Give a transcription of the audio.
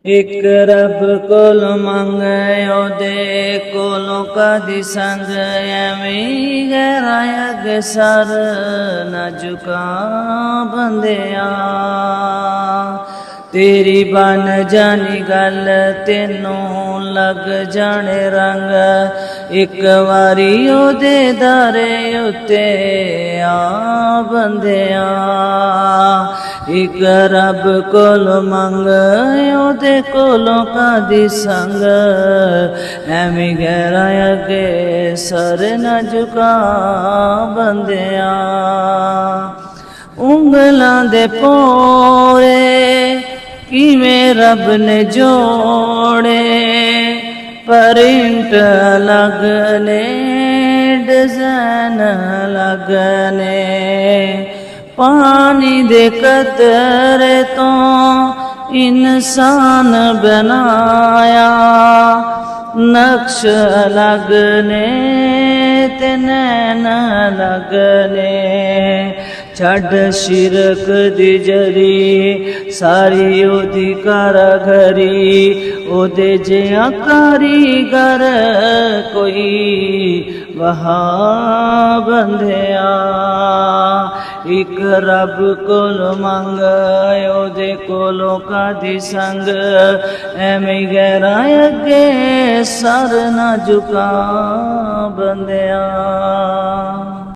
ਇੱਕ ਰੱਬ ਕੋਲ ਮੰਗੇ ਉਹਦੇ ਕੋਲੋਂ ਕਦੀ ਸੰਗ ਐਵੇਂ ਗਹਿਰਾ ਅੱਗ ਸਰ ਨਾ ਝੁਕਾ ਬੰਦਿਆ। ਤੇਰੀ ਬਨ ਜਾਣੀ ਗੱਲ ਤੈਨੂੰ ਲੱਗ ਜਾਣੇ ਰੰਗ ਇੱਕ ਵਾਰੀ ਉਹਦੇ ਦਾਰੇ ਉੱਤੇ ਆ ਬੰਦਿਆ। ਇੱਕ ਰੱਬ ਕੋਲ ਮੰਗ ਉਹਦੇ ਕੋਲੋਂ ਕਾਦੀ ਸੰਗ ਐਵੇਂ ਗਹਿਰਾ ਅੱਗੇ ਸਰ ਨਾ ਝੁਕਾ ਬੰਦਿਆ। ਉਂਗਲਾਂ ਦੇ ਪੋਰੇ ਕਿਵੇਂ ਰੱਬ ਨੇ ਜੋੜੇ ਪ੍ਰਿੰਟ ਲੱਗਨੇ ਡਿਜ਼ਾਈਨ ਲੱਗਨੇ ਪਾਣੀ ਦੇ ਕਤਰੇ ਤੋਂ ਇਨਸਾਨ ਬਣਾਇਆ ਨਕਸ਼ ਲੱਗਨੇ ਤੇ ਨੈਣ ਲੱਗਨੇ ਛੱਡ ਸ਼ਿਰਕ ਦੀ ਜਰੀ ਸਾਰੀ ਉਹਦੀ ਕਾਰਗਰੀ ਉਹਦੇ ਜਿਹਾ ਕਾਰੀਗਰ ਕੋਈ ਵਹਾ ਬੰਦਿਆ। ਇੱਕ ਰੱਬ ਕੋਲ ਮੰਗ ਉਹਦੇ ਕੋਲੋਂ ਕਾਦੀ ਸੰਗ ਐਵੇਂ ਗਹਿਰਾ ਅੱਗੇ ਸਰ ਨਾ ਝੁਕਾ ਬੰਦਿਆ।